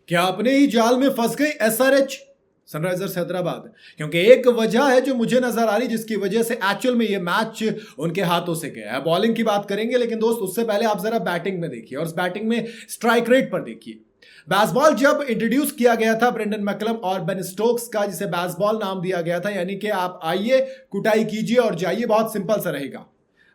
क्या अपने ही जाल में फंस गई एसआरएच सनराइजर्स हैदराबाद? क्योंकि एक वजह है जो मुझे नजर आ रही, जिसकी वजह से एक्चुअल में ये मैच उनके हाथों से गया है। बॉलिंग की बात करेंगे, लेकिन दोस्त उससे पहले आप जरा बैटिंग में देखिए, और उस बैटिंग में स्ट्राइक रेट पर देखिए। बेसबॉल जब इंट्रोड्यूस किया गया था ब्रेंडन मैकलम और बेन स्टोक्स का, जिसे बेसबॉल नाम दिया गया था, यानी कि आप आइए, कुटाई कीजिए और जाइए, बहुत सिंपल सा रहेगा।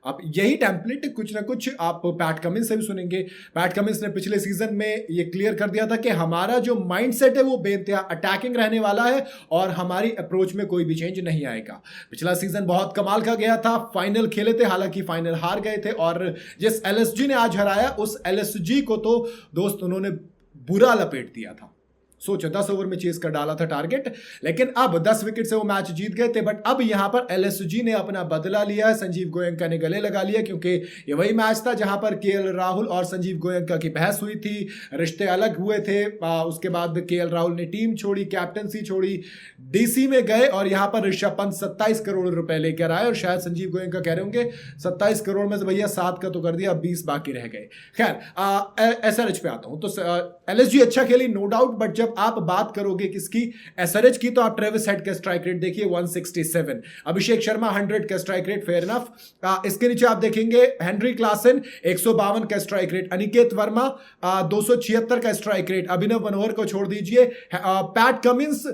अब यही टेम्पलेट कुछ ना कुछ आप पैट कमिंस से भी सुनेंगे। पैट कमिंस ने पिछले सीजन में ये क्लियर कर दिया था कि हमारा जो माइंडसेट है वो बेइंतहा अटैकिंग रहने वाला है और हमारी अप्रोच में कोई भी चेंज नहीं आएगा। पिछला सीजन बहुत कमाल का गया था, फाइनल खेले थे, हालांकि फाइनल हार गए थे, और जिस एलएसजी ने आज हराया उस एलएसजी को तो दोस्त उन्होंने बुरा लपेट दिया था। सोचो 10 ओवर में चेस कर डाला था टारगेट, लेकिन अब 10 विकेट से वो मैच जीत गए थे। बट अब यहां पर एलएसजी ने अपना बदला लिया है, संजीव गोयंका ने गले लगा लिया, क्योंकि ये वही मैच था जहां पर केएल राहुल और संजीव गोयंका की बहस हुई थी, रिश्ते अलग हुए थे। उसके बाद केएल राहुल ने टीम छोड़ी, कैप्टनसी छोड़ी, डीसी में गए, और यहां पर ऋषभ पंत 27 करोड़ रुपए लेकर आए, और शायद संजीव गोयंका कह रहे होंगे 27 करोड़ में से भैया 7 का तो कर दिया, 20 बाकी रह गए। खैर एसआरएच पे आता हूं, तो एलएसजी अच्छा खेली नो डाउट, बट जब आप बात करोगे किसकी, एसआरएच की, तो आप ट्रेविस हेड का स्ट्राइक रेट देखिए 167, अभिषेक शर्मा 100 का स्ट्राइक रेट, फेयर इनफ। इसके नीचे आप देखेंगे हेनरी क्लासन 152 का स्ट्राइक रेट, अनिकेत वर्मा 276 का स्ट्राइक रेट, अभिनव मनोहर को छोड़ दीजिए, पैट कमिंस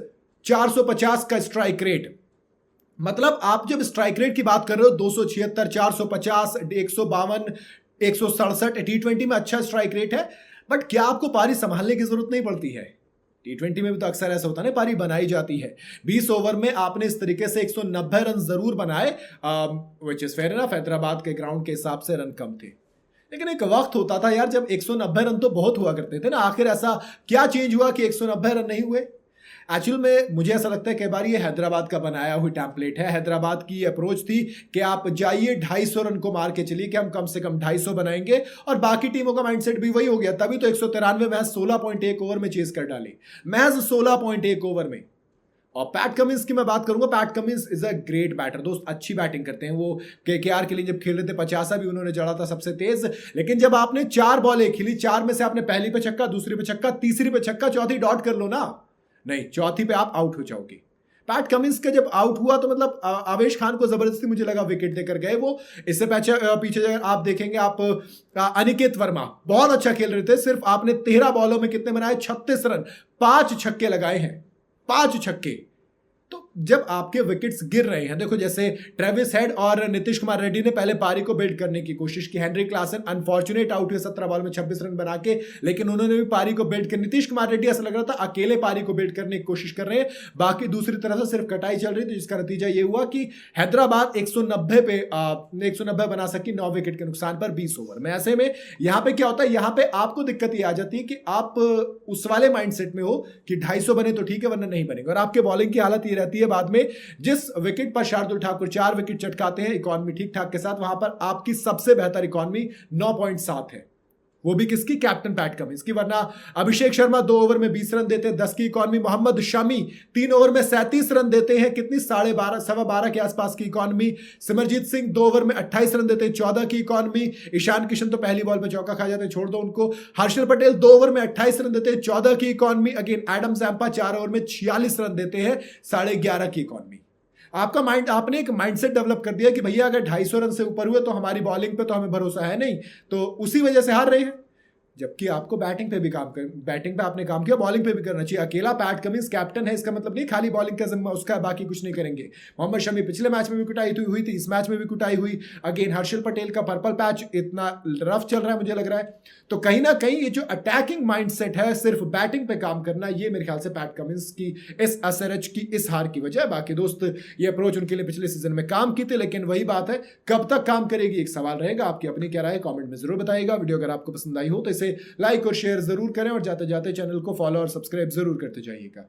450 का स्ट्राइक रेट। मतलब आप जब स्ट्राइक रेट की बात कर रहे हो 276, 450, 152, 167, टी20 में अच्छा स्ट्राइक रेट है, बट क्या आपको पारी संभालने की जरूरत नहीं पड़ती है? टी20 में भी तो अक्सर ऐसा होता है ना, पारी बनाई जाती है। 20 ओवर में आपने इस तरीके से 190 रन जरूर बनाए, which is fair enough, Hyderabad के ग्राउंड के हिसाब से रन कम थे, लेकिन एक वक्त होता था यार जब 190 रन तो बहुत हुआ करते थे ना। आखिर ऐसा क्या चेंज हुआ कि 190 रन नहीं हुए? एक्चुअल में मुझे ऐसा लगता है कई बार ये हैदराबाद का बनाया हुई टैम्पलेट है। हैदराबाद की अप्रोच थी कि आप जाइए 250 रन को मार के चलिए, कि हम कम से कम 250 बनाएंगे, और बाकी टीमों का माइंडसेट भी वही हो गया। तभी तो 193 महज 16.1 ओवर में चेस कर डाली, महज 16.1 ओवर में। और पैट कमिंस की मैं बात करूंगा, Pat Cummins is a great batter दोस्त, अच्छी बैटिंग करते हैं वो। केकेआर के लिए जब खेल रहे थे 50 भी उन्होंने जड़ा था सबसे तेज, लेकिन जब आपने 4 बॉलें खेली, 4 में से आपने पहली पे छक्का, दूसरी पे छक्का, तीसरी पे छक्का, चौथी डॉट कर लो ना, नहीं चौथी पे आप आउट हो जाओगे। पैट कमिंस का जब आउट हुआ तो मतलब आवेश खान को जबरदस्ती मुझे लगा विकेट देकर गए वो। इससे पीछे आप देखेंगे, आप अनिकेत वर्मा बहुत अच्छा खेल रहे थे, सिर्फ आपने 13 बॉलों में कितने बनाए, 36 रन, 5 छक्के लगाए हैं, 5 छक्के। तो जब आपके विकेट्स गिर रहे हैं, देखो जैसे ट्रेविस हेड और नीतीश कुमार रेड्डी ने पहले पारी को बिल्ड करने की कोशिश की, हेनरी क्लासन अनफॉर्चुनेट आउट हुए 17 बॉल में 26 रन बना के, लेकिन उन्होंने भी पारी को बिल्ड कर, नीतीश कुमार रेड्डी ऐसा लग रहा था अकेले पारी को बिल्ड करने की कोशिश कर रहे हैं, बाकी दूसरी तरफ से सिर्फ कटाई चल रही थी, जिसका नतीजा ये हुआ कि हैदराबाद 190 बना सकी 9 विकेट के नुकसान पर 20 ओवर में। ऐसे में यहां पे क्या होता है, यहां पे आपको दिक्कत ये आ जाती है कि आप उस वाले माइंडसेट में हो कि 250 बने तो ठीक है, वरना नहीं बनेगा, और आपके बॉलिंग की हालत ये रहती है बाद में, जिस विकेट पर शार्दुल ठाकुर 4 विकेट चटकाते हैं इकॉनमी ठीक ठाक के साथ, वहां पर आपकी सबसे बेहतर इकॉनमी 9.7 है, वो भी किसकी, कैप्टन पैट कमिंस की। वरना अभिषेक शर्मा 2 ओवर में 20 रन देते हैं, 10 की इकॉनमी। मोहम्मद शमी 3 ओवर में 37 रन देते हैं, कितनी, 12.5 सवा 12 के आसपास की इकॉनमी। सिमरजीत सिंह 2 ओवर में 28 रन देते हैं, 14 की इकॉनमी। ईशान किशन तो पहली बॉल पे चौका खा जाते हैं, छोड़ दो उनको। हर्षल पटेल 2 ओवर में 28 रन देते हैं, 14 की economy. Again Adam Zampa 4 over में 46 रन देते हैं, 11.5 की इकॉनमी। आपका माइंड, आपने एक माइंडसेट डेवलप कर दिया कि भैया अगर 250 रन से ऊपर हुए तो हमारी बॉलिंग पे तो हमें भरोसा है नहीं, तो उसी वजह से हार रहे हैं। जबकि आपको बैटिंग पे भी काम कर, बैटिंग पे आपने काम किया, बॉलिंग पे भी करना चाहिए। अकेला पैट कमिंस कैप्टन है, इसका मतलब नहीं खाली बॉलिंग का जिम्मा उसका, बाकी कुछ नहीं करेंगे। मोहम्मद शमी पिछले मैच में भी कुटाई हुई थी, इस मैच में भी कुटाई हुई। अगेन हर्षल पटेल का पर्पल पैच इतना रफ चल रहा है मुझे लग रहा है। तो कहीं ना कहीं ये जो अटैकिंग माइंडसेट है, सिर्फ बैटिंग पे काम करना, ये मेरे ख्याल से पैट कमिंस की इस एसआरएच की इस हार की वजह है। बाकी दोस्त ये अप्रोच उनके लिए पिछले सीजन में काम की थी, लेकिन वही बात है कब तक काम करेगी एक सवाल रहेगा। आपकी अपनी क्या राय है कमेंट में जरूर बताइएगा। वीडियो अगर आपको पसंद आई हो तो इसे लाइक और शेयर जरूर करें, और जाते जाते चैनल को फॉलो और सब्सक्राइब जरूर करते जाइएगा।